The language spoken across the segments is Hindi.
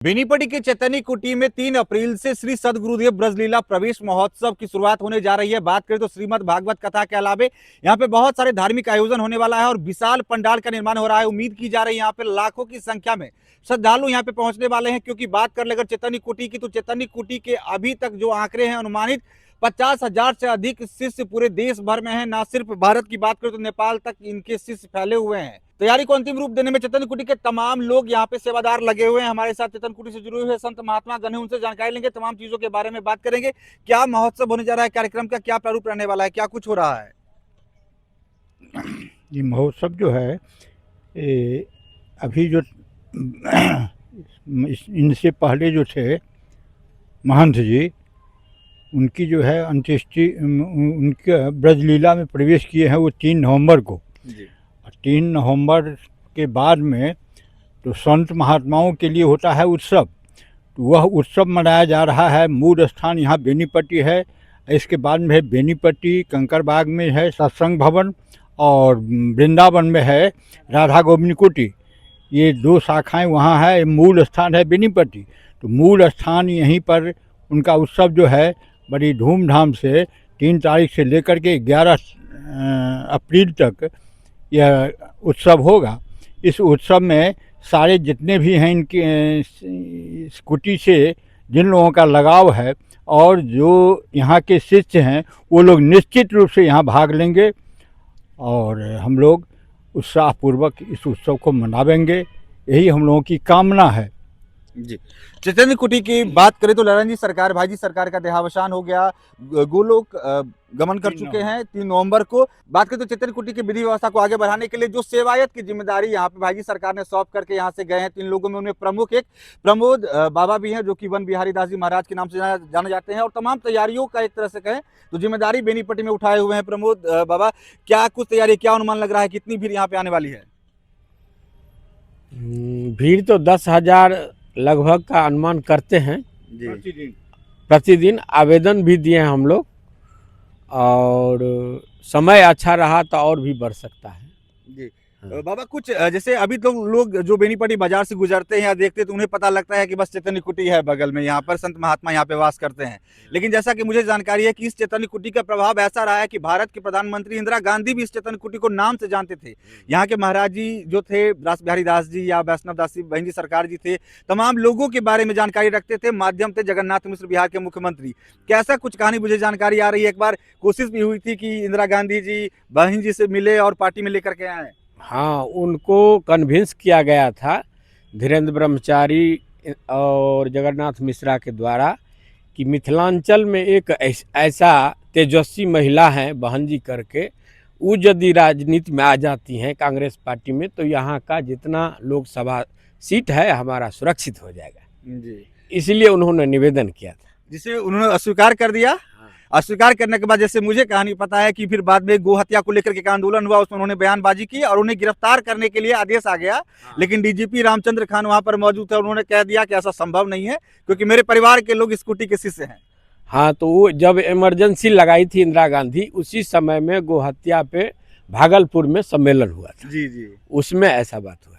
बेनीपट्टी के चैतन्य कुटी में 3 अप्रैल से श्री सदगुरुदेव ब्रजलीला प्रवेश महोत्सव की शुरुआत होने जा रही है। बात करें तो श्रीमद् भागवत कथा के अलावे यहाँ पे बहुत सारे धार्मिक आयोजन होने वाला है और विशाल पंडाल का निर्माण हो रहा है। उम्मीद की जा रही है यहाँ पे लाखों की संख्या में श्रद्धालु यहाँ पे पहुंचने वाले हैं, क्योंकि बात कर ले अगर चैतन्य कुटी की, तो चैतन्य कुटी के अभी तक जो आंकड़े हैं अनुमानित 50,000 से अधिक शिष्य पूरे देश भर में हैं। ना सिर्फ भारत की बात करें तो नेपाल तक इनके शिष्य फैले हुए हैं। तैयारी को अंतिम रूप देने में चैतन्य कुटी के तमाम लोग यहाँ पे सेवादार लगे हुए हैं। हमारे साथ चैतन्य कुटी से जुड़े हुए संत महात्मा गण हैं, उनसे जानकारी लेंगे, तमाम चीजों के बारे में बात करेंगे। क्या महोत्सव होने जा रहा है, कार्यक्रम का क्या प्रारूप रहने वाला है, क्या कुछ हो रहा है? ये महोत्सव जो है अभी जो इनसे पहले जो थे महंत जी, उनकी जो है अंत्येष्टि उनके ब्रजलीला में प्रवेश किए हैं वो 3 नवंबर को। 3 नवंबर के बाद में तो संत महात्माओं के लिए होता है उत्सव, तो वह उत्सव मनाया जा रहा है। मूल स्थान यहाँ बेनीपट्टी है, इसके बाद में है बेनीपट्टी, कंकरबाग में है सत्संग भवन और वृंदावन में है राधा गोविंद कुटी। ये 2 शाखाएं वहाँ है। मूल स्थान है बेनीपट्टी, तो मूल स्थान यहीं पर उनका उत्सव जो है बड़ी धूमधाम से 3 तारीख से लेकर के 11 अप्रैल तक यह उत्सव होगा। इस उत्सव में सारे जितने भी हैं इनके कुटी से जिन लोगों का लगाव है और जो यहाँ के शिष्य हैं वो लोग निश्चित रूप से यहाँ भाग लेंगे और हम लोग उत्साहपूर्वक इस उत्सव को मनावेंगे, यही हम लोगों की कामना है जी। चैतन्य कुटी की बात करें तो ललन जी सरकार, भाई जी सरकार का देहावसान हो गया, गोलोक गमन कर चुके हैं 3 नवंबर को। बात करें तो चैतन्य कुटी की विधि व्यवस्था को आगे बढ़ाने के लिए जो सेवायत की जिम्मेदारी यहाँ पे भाई जी सरकार ने सौंप करके यहाँ से गए हैं 3 लोगों में, उनमें प्रमुख एक प्रमोद बाबा भी हैं, जो कि वन बिहारी दास जी महाराज के नाम से जाने जाते हैं। और तमाम तैयारियों का एक तरह से कहें तो जिम्मेदारी बेनीपट्टी में उठाए हुए हैं प्रमोद बाबा। क्या कुछ तैयारी, क्या अनुमान लग रहा है, कितनी भीड़ यहाँ पे आने वाली है? भीड़ तो 10,000 लगभग का अनुमान करते हैं प्रतिदिन। आवेदन भी दिए हैं हम लोग, और समय अच्छा रहा तो और भी बढ़ सकता है जी। बाबा कुछ जैसे अभी तो लोग जो बेनीपट्टी बाजार से गुजरते हैं या देखते हैं तो उन्हें पता लगता है कि बस चैतन्य कुटी है बगल में, यहाँ पर संत महात्मा यहाँ पे वास करते हैं। लेकिन जैसा कि मुझे जानकारी है कि इस चैतन्य कुटी का प्रभाव ऐसा रहा है कि भारत के प्रधानमंत्री इंदिरा गांधी भी इस चैतन्य कुटी को नाम से जानते थे। यहाँ के महाराज जी जो थे, रास बिहारी दास जी या वैष्णव दास जी बहन जी सरकार जी थे, तमाम लोगों के बारे में जानकारी रखते थे, माध्यम थे जगन्नाथ मिश्र बिहार के मुख्यमंत्री। कैसा कुछ कहानी मुझे जानकारी आ रही है, एक बार कोशिश भी हुई थी कि इंदिरा गांधी जी बहन जी से मिले और पार्टी में लेकर के आए। हाँ, उनको कन्विंस किया गया था धीरेन्द्र ब्रह्मचारी और जगन्नाथ मिश्रा के द्वारा कि मिथिलांचल में एक ऐसा तेजस्वी महिला है बहन जी करके, वो यदि राजनीति में आ जाती हैं कांग्रेस पार्टी में तो यहाँ का जितना लोकसभा सीट है हमारा सुरक्षित हो जाएगा जी। इसलिए उन्होंने निवेदन किया था, जिसे उन्होंने अस्वीकार कर दिया। अस्वीकार करने के बाद जैसे मुझे कहानी पता है कि फिर बाद में गो हत्या को लेकर के आंदोलन हुआ, उसमें उन्होंने बयानबाजी की और उन्हें गिरफ्तार करने के लिए आदेश आ गया। लेकिन डीजीपी रामचंद्र खान वहां पर मौजूद थे, उन्होंने कह दिया कि ऐसा संभव नहीं है क्योंकि मेरे परिवार के लोग स्कूटी के शिष्य हैं। हाँ, तो वो जब इमरजेंसी लगाई थी इंदिरा गांधी, उसी समय में गो हत्या पे भागलपुर में सम्मेलन हुआ था। जी जी, उसमें ऐसा बात हुआ।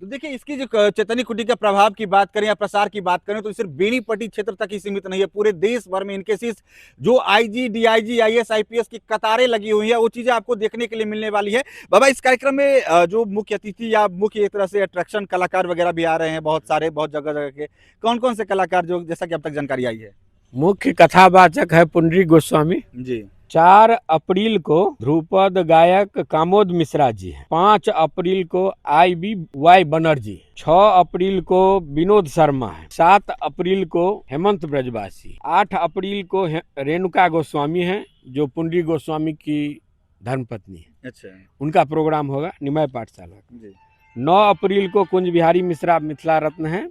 तो देखिए इसकी जो चैतन्य कुटी के प्रभाव की बात करें या प्रसार की बात करें तो सिर्फ बेनीपट्टी क्षेत्र तक ही सीमित नहीं है, पूरे देश भर में इनके शिष्य जो आईजी, डीआईजी, आईएएस, आईपीएस की कतारें लगी हुई है, वो चीजें आपको देखने के लिए मिलने वाली है। बाबा इस कार्यक्रम में जो मुख्य अतिथि या मुख्य एक तरह से अट्रैक्शन कलाकार वगैरह भी आ रहे हैं, बहुत सारे, बहुत जगह जगह के। कौन कौन से कलाकार जो जैसा कि अब तक जानकारी आई है? मुख्य कथावाचक है पुंडरीक गोस्वामी जी। 4 अप्रैल को ध्रुपद गायक कामोद मिश्रा जी हैं। 5 अप्रैल को IBY बनर्जी, 6 अप्रैल को विनोद शर्मा है, 7 अप्रैल को हेमंत ब्रजवासी, 8 अप्रैल को रेणुका गोस्वामी हैं जो पुंडरीक गोस्वामी की धर्मपत्नी है। अच्छा। उनका प्रोग्राम होगा निमाय पाठशाला। जी। 9 अप्रैल को कुंज बिहारी मिश्रा मिथिला रत्न है,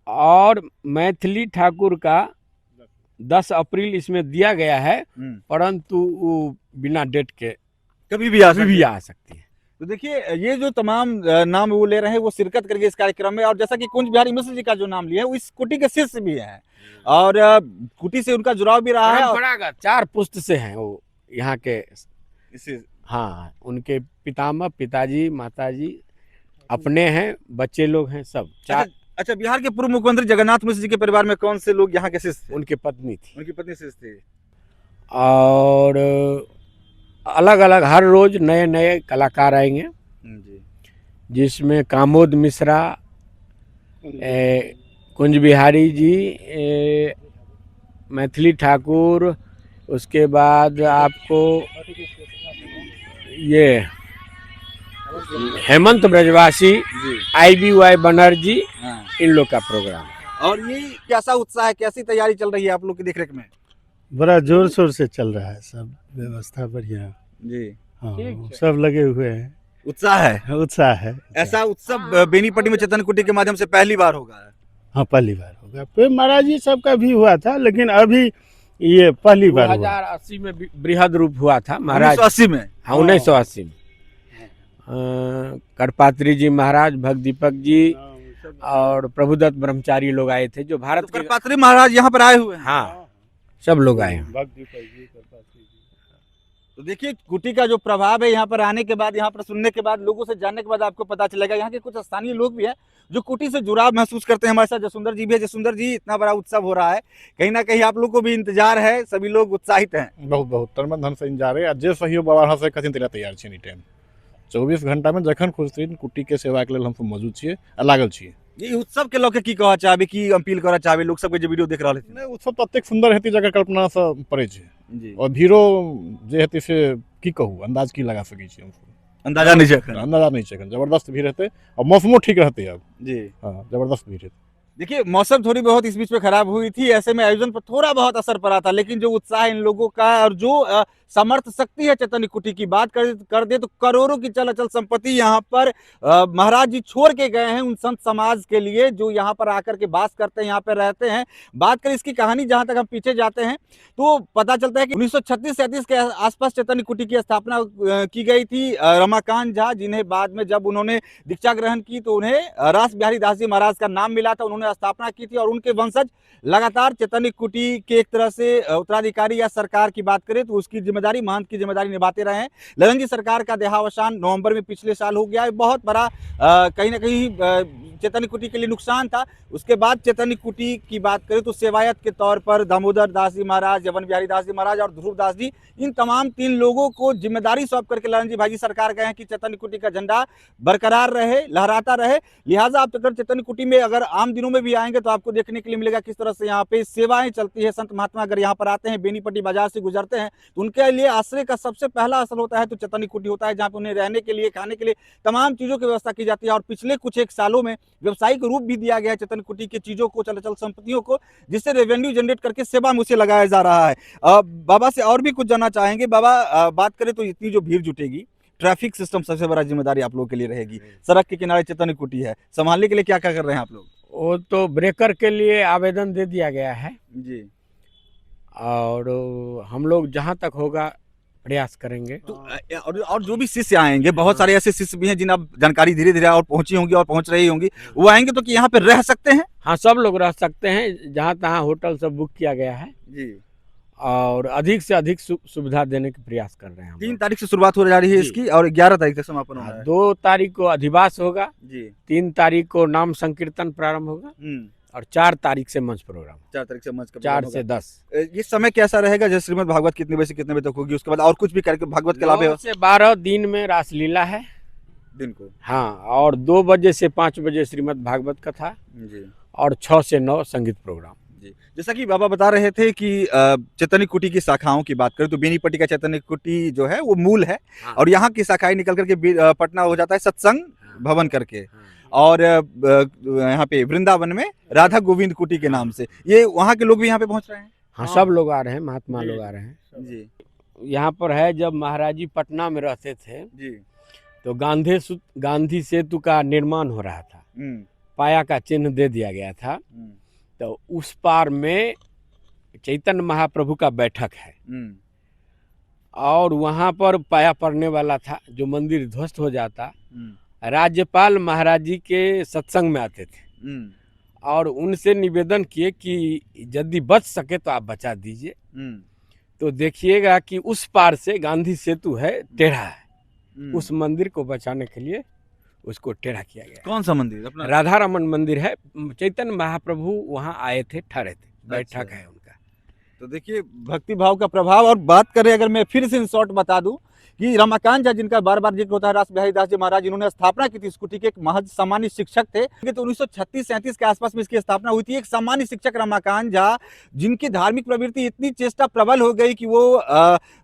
और मैथिली ठाकुर का 10 अप्रैल इसमें दिया गया है, परंतु वो बिना डेट के कभी भी आ सकती है। तो देखिए ये जो तमाम नाम वो ले रहे हैं वो शिरकत करके इस कार्यक्रम में, और जैसा कि कुंज बिहारी मिश्र जी का जो नाम लिया है वो इस कुटी के शिष्य भी हैं और कुटी से उनका जुड़ाव भी रहा है। 4 पुस्त से हैं वो यहाँ के। हाँ, उनके पितामह, पिताजी, माताजी अपने हैं, बच्चे लोग हैं, सब 4। अच्छा, बिहार के पूर्व मुख्यमंत्री जगन्नाथ मिश्र जी के परिवार में कौन से लोग यहाँ के शिष्य थे? उनकी पत्नी थी। उनकी पत्नी शिष्य थे। और अलग अलग हर रोज नए नए कलाकार आएंगे, जी। जिसमें कामोद मिश्रा, कुंज बिहारी जी, मैथिली ठाकुर, उसके बाद आपको ये हेमंत ब्रजवासी, जी। IBY बनर्जी, हाँ। इन लोग का प्रोग्राम। और ये कैसा उत्साह है, कैसी तैयारी चल रही है आप लोग की देखरेख में? बड़ा जोर शोर से चल रहा है, सब व्यवस्था बढ़िया। जी। हाँ, ठीक है। सब लगे हुए हैं, उत्साह है। उत्साह है। ऐसा उत्सव बेनीपट्टी में चेतन कुटी के माध्यम से पहली बार होगा। हाँ, पहली बार होगा। फिर महाराज जी सबका भी हुआ था, लेकिन अभी ये पहली बार हुआ। 2080 में बृहद रूप हुआ था महाराज। 1980 में। हाँ, 1980 में करपात्री जी महाराज, भक्त दीपक जी और प्रभुदत्त ब्रह्मचारी लोग आए थे, जो भारत के। करपात्री महाराज यहाँ पर आए हुए हैं। हाँ, सब लोग आए हैं। तो देखिए, कुटी का जो प्रभाव है यहाँ पर आने के बाद, यहाँ पर सुनने के बाद, लोगों से जानने के बाद आपको पता चलेगा। यहाँ के कुछ स्थानीय लोग भी हैं जो कुटी से जुड़ाव महसूस करते हैं। हमारे साथ जसुंदर जी भी है। जसुंदर जी, इतना बड़ा उत्सव हो रहा है, कहीं ना कहीं आप लोग को भी इंतजार है, सभी लोग उत्साहित हैं। बहुत बहुत तनमन धन से इंतजार है। जे सहयोग बाबा यहाँ से कथिन तेरा तैयार छी। एनी टाइम 24 घंटा में जखन खुशी कुटी के सेवा के लिए हम सब मौजूद छिए आ लागल छिए। ये उत्सव के लौके की कहा चाहबे, की अपील करा चाहबे लोग सबके जो वीडियो देख रहा है? नहीं, उत्सव तो अत्यंत सुंदर हेतु जगह कल्पना से पड़े छै। जी। और भीड़ो जे हेतु से की कहूँ, अंदाज की लगा सकै छी हम सब। अंदाजा नहीं है। अंदाजा नहीं छै, जबरदस्त भीड़ रहते और मौसमो ठीक रहते अब। जी। हाँ, जबरदस्त भीड़ रहते। देखिए, मौसम थोड़ी बहुत इस बीच में खराब हुई थी, ऐसे में आयोजन पर थोड़ा बहुत असर पड़ा था, लेकिन जो उत्साह इन लोगों का और जो समर्थ शक्ति है चेतन कुटी की बात कर दे तो करोड़ों की चल अचल संपत्ति यहाँ पर महाराज जी छोड़ के गए हैं उन संत समाज के लिए, जो यहाँ पर आकर के वास करते हैं, यहाँ पर रहते हैं। बात करें इसकी कहानी, जहाँ तक हम पीछे जाते हैं तो पता चलता है कि 1936-37 के आसपास चेतन कुटी की स्थापना की गई थी। रमाकांत झा, जिन्हें बाद में जब उन्होंने दीक्षा ग्रहण की तो उन्हें रास बिहारी दास जी महाराज का नाम मिला था, उन्होंने स्थापना की थी। और उनके वंशज लगातार चेतन कुटी के एक तरह से उत्तराधिकारी या सरकार की बात करें तो उसकी जिम्मेदारी, महंत की जिम्मेदारी निभाते रहे हैं। ललन जी सरकार का देहावसान नवंबर में पिछले साल हो गया है। बहुत बड़ा कहीं ना कहीं चेतन कुटी के लिए नुकसान था। उसके बाद चेतन कुटी की बात करें तो सेवायत के तौर पर दामोदर दास जी महाराज, यवन बिहारी दास जी महाराज और ध्रुव दास जी, इन तमाम 3 लोगों को जिम्मेदारी सौंप करके ललन जी भाई सरकार गए हैं कि चेतन कुटी का झंडा बरकरार रहे, लहराता रहे। लिहाजा आप अगर चेतन कुटी में अगर आम दिनों में भी आएंगे तो आपको देखने के लिए मिलेगा किस तरह से यहाँ पे सेवाएं चलती है। संत महात्मा अगर यहाँ पर आते हैं, बेनीपट्टी बाजार से गुजरते हैं, तो उनके लिए आश्रय का सबसे पहला असर होता है तो चेतन कुटी होता है, जहाँ पे उन्हें रहने के लिए, खाने के लिए तमाम चीजों की व्यवस्था की जाती है। और पिछले कुछ एक सालों में व्यवसायिक रूप भी दिया गया है चेतन कुटी की चीजों को, चल अचल संपत्तियों को, जिससे रेवेन्यू जनरेट करके सेवा में उसे लगाया जा रहा है। बाबा से और भी कुछ जानना चाहेंगे। बाबा, बात करें तो इतनी जो भीड़ जुटेगी, ट्रैफिक सिस्टम सबसे बड़ा जिम्मेदारी आप लोगों के लिए रहेगी। सड़क के किनारे चेतन कुटी है, संभालने के लिए क्या क्या कर रहे हैं आप लोग? वो तो ब्रेकर के लिए आवेदन दे दिया गया है जी। और हम लोग जहाँ तक होगा प्रयास करेंगे। तो और जो भी शिष्य आएंगे, बहुत सारे ऐसे शिष्य भी हैं जिन्हें आप जानकारी धीरे धीरे और पहुंची होंगी और पहुंच रही होंगी, वो आएंगे तो कि यहाँ पे रह सकते हैं? हाँ, सब लोग रह सकते हैं, जहाँ तहाँ होटल सब बुक किया गया है जी। और अधिक से अधिक सुविधा देने का प्रयास कर रहे हैं। 3 तारीख से शुरुआत हो जा रही है इसकी और 11 तारीख तक समापन होना है। 2 तारीख को अधिवास होगा जी। 3 तारीख को नाम संकीर्तन प्रारंभ होगा और 4 तारीख से मंच प्रोग्राम। 4 तारीख से मंच का 4 से 10। ये समय कैसा रहेगा? जैसे श्रीमद् भागवत कितने बजे से कितने बजे तक होगी, उसके बाद और कुछ भी कार्यक्रम भागवत के अलावा? 9 से 12 दिन में रासलीला है दिन को। हाँ, और 2 बजे से 5 बजे श्रीमद् भागवत कथा जी। और 6 से 9 संगीत प्रोग्राम। जी। जैसा कि बाबा बता रहे थे कि चेतन कुटी की शाखाओं की बात करें तो बेनीपट्टी का चेतन कुटी जो है वो मूल है। हाँ। और यहाँ की शाखाएं निकल करके पटना हो जाता है सत्संग भवन करके। हाँ। और यहाँ पे वृंदावन में राधा गोविंद कुटी के नाम से, ये वहाँ के लोग भी यहाँ पे पहुँच रहे हैं। हाँ, सब लोग आ रहे हैं, महात्मा लोग आ रहे हैं जी। यहाँ पर है। जब महाराज जी पटना में रहते थे जी। तो गांधी सेतु का निर्माण हो रहा था, पाया का चिन्ह दे दिया गया था। तो उस पार में चैतन्य महाप्रभु का बैठक है और वहाँ पर पाया पड़ने वाला था, जो मंदिर ध्वस्त हो जाता। राज्यपाल महाराज जी के सत्संग में आते थे और उनसे निवेदन किए कि यदि बच सके तो आप बचा दीजिए। तो देखिएगा कि उस पार से गांधी सेतु है, टेढ़ा है, उस मंदिर को बचाने के लिए उसको टेढ़ा किया गया। कौन सा मंदिर अपना? राधा रमन मंदिर है, चैतन्य महाप्रभु वहाँ आए थे, ठहरे थे, बैठक अच्छा। है उनका। तो देखिए भक्ति भाव का प्रभाव। और बात करें अगर मैं फिर से इन शॉर्ट बता दूं कि रमाकांत झा जिनका बार बार जिक्र होता है, रास बिहारी दास जी महाराज, इन्होंने स्थापना की थी इस कुटी के, एक महज सामान्य शिक्षक थे। तो 1936-37 के आसपास में इसकी स्थापना हुई थी। एक सामान्य शिक्षक रमाकांत झा, जिनकी धार्मिक प्रवृत्ति इतनी चेष्टा प्रबल हो गई कि वो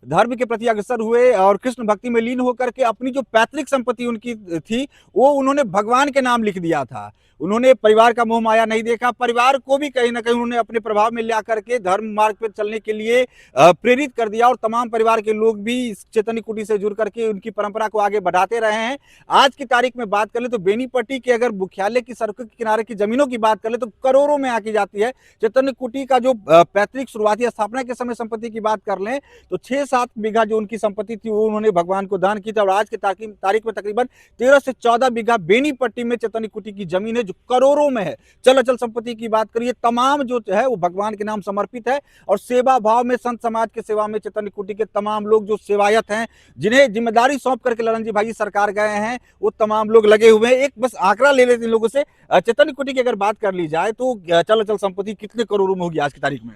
धर्म के प्रति अग्रसर हुए और कृष्ण भक्ति में लीन होकर के अपनी जो पैतृक संपत्ति उनकी थी वो उन्होंने भगवान के नाम लिख दिया था। उन्होंने परिवार का मोह माया नहीं देखा, परिवार को भी कहीं ना कहीं उन्होंने अपने प्रभाव में ला करके धर्म मार्ग पर चलने के लिए प्रेरित कर दिया। और तमाम परिवार के लोग भी इस चैतन्य कुटी से जुड़ करके उनकी परंपरा को आगे बढ़ाते रहे हैं। आज की तारीख में बात कर ले तो बेनीपट्टी के अगर मुख्यालय की सड़कों के किनारे की जमीनों की बात कर ले तो करोड़ों में आकी जाती है। चैतन्य कुटी का जो पैतृक शुरुआती स्थापना के समय संपत्ति की बात कर लें तो 6-7 बीघा जो उनकी संपत्ति थी वो उन्होंने भगवान को दान की थी। और आज की तारीख में तकरीबन 13 से 14 बीघा बेनीपट्टी में चैतन्य कुटी की जमीन है जो करोड़ों में है। चल अचल संपत्ति की बात करिए, तमाम जो है वो भगवान के नाम समर्पित है। और सेवा भाव में संत समाज के सेवा में चैतन्य कुटी के तमाम लोग जो सेवायत हैं, जिन्हें जिम्मेदारी सौंप करके ललन जी भाई सरकार गए हैं, वो तमाम लोग लगे हुए हैं। एक बस आंकड़ा ले लेते हैं लोगों से, चैतन्य कुटी की अगर बात कर ली जाए तो चल अचल संपत्ति कितने करोड़ों में होगी आज की तारीख में?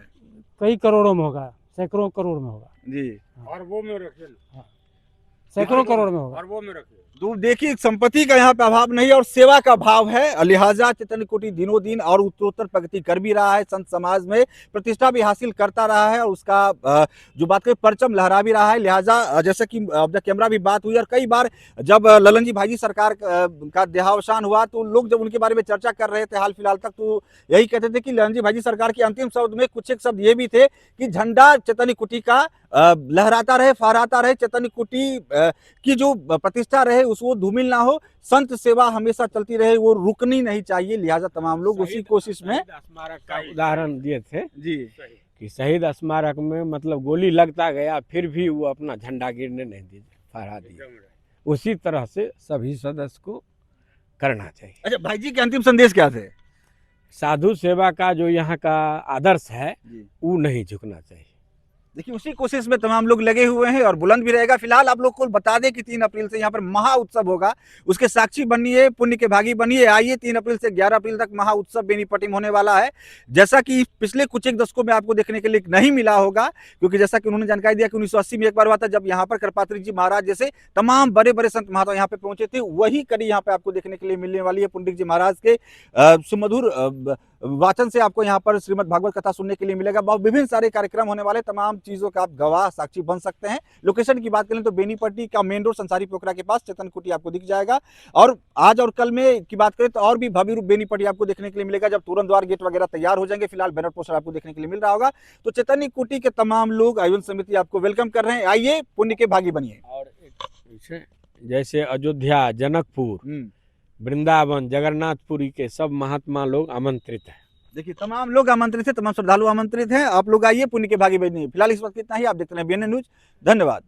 कई करोड़ों में होगा, सैकड़ों करोड़ में होगा जी। और वो में रखे, सैकड़ों करोड़ में होगा। और वो में रखे। तो देखिए संपत्ति का यहाँ पे अभाव नहीं है और सेवा का भाव है। लिहाजा चैतन्य कुटी दिनों दिन और उत्तरोत्तर प्रगति कर भी रहा है, संत समाज में प्रतिष्ठा भी हासिल करता रहा है और उसका जो बात करें परचम लहरा भी रहा है। लिहाजा जैसे कि अब कैमरा भी बात हुई और कई बार जब ललन जी भाई सरकार का देहावसान हुआ तो लोग जब उनके बारे में चर्चा कर रहे थे हाल फिलहाल तक, तो यही कहते थे कि ललन जी भाई सरकार के अंतिम शब्द में कुछ एक शब्द ये भी थे कि झंडा चैतन्य कुटी का लहराता रहे, फहराता रहे, चैतन्य कुटी की जो प्रतिष्ठा रहे उस वो धूमिल ना हो, संत सेवा हमेशा चलती रहे, वो रुकनी नहीं चाहिए। लिहाजा तमाम लोग उसी कोशिश में स्मारक का उदाहरण दिए थे जी कि शहीद स्मारक में मतलब गोली लगता गया फिर भी वो अपना झंडा गिरने नहीं दिए, फहरा दिए। उसी तरह से सभी सदस्य को करना चाहिए। अच्छा भाई जी के अंतिम संदेश क्या थे? साधु सेवा का जो यहाँ का आदर्श है जी। वो नहीं झुकना चाहिए। देखिए उसी कोशिश में तमाम लोग लगे हुए हैं और बुलंद भी रहेगा। फिलहाल आप लोग को बता दें कि 3 अप्रैल से यहाँ पर महा उत्सव होगा, उसके साक्षी बनिए, पुण्य के भागी बनिए। आइए 3 अप्रैल से 11 अप्रैल तक महा उत्सव बेनीपट्टी में होने वाला है, जैसा कि पिछले कुछ एक दशकों में आपको देखने के लिए नहीं मिला होगा। क्योंकि जैसा कि उन्होंने जानकारी दिया कि 1980 में एक बार हुआ था जब यहाँ पर कृपात्री जी महाराज जैसे तमाम बड़े बड़े संत महात्मा यहाँ पे पहुंचे थे। वही कड़ी यहाँ पे आपको देखने के लिए मिलने वाली है। पंडित जी महाराज के सुमधुर वाचन से आपको यहाँ पर श्रीमद् भागवत कथा सुनने के लिए मिलेगा। बहुत विभिन्न सारे कार्यक्रम होने वाले, तमाम चीजों का आप गवाह साक्षी बन सकते हैं। लोकेशन की बात करें तो बेनीपट्टी का मेन रोड संसारी पोखरा के पास चैतन्य कुटी आपको दिख जाएगा। और आज और कल में की बात करें तो और भी भव्य रूप बेनीपट्टी आपको देखने के लिए मिलेगा जब तोरण द्वार गेट वगैरह तैयार हो जाएंगे। फिलहाल बैनर पोस्टर आपको देखने के लिए मिल रहा होगा। तो चैतन्य कुटी के तमाम लोग आयोजन समिति आपको वेलकम कर रहे हैं। आइए पुण्य के भागी बनिए। और एक जैसे अयोध्या, जनकपुर, वृंदावन, जगन्नाथपुरी के सब महात्मा लोग आमंत्रित हैं। देखिए तमाम लोग आमंत्रित हैं, तमाम श्रद्धालु आमंत्रित हैं। आप लोग आइए पुण्य के भागी बनिए। फिलहाल इस वक्त इतना ही। आप देखते हैं BNN न्यूज। धन्यवाद।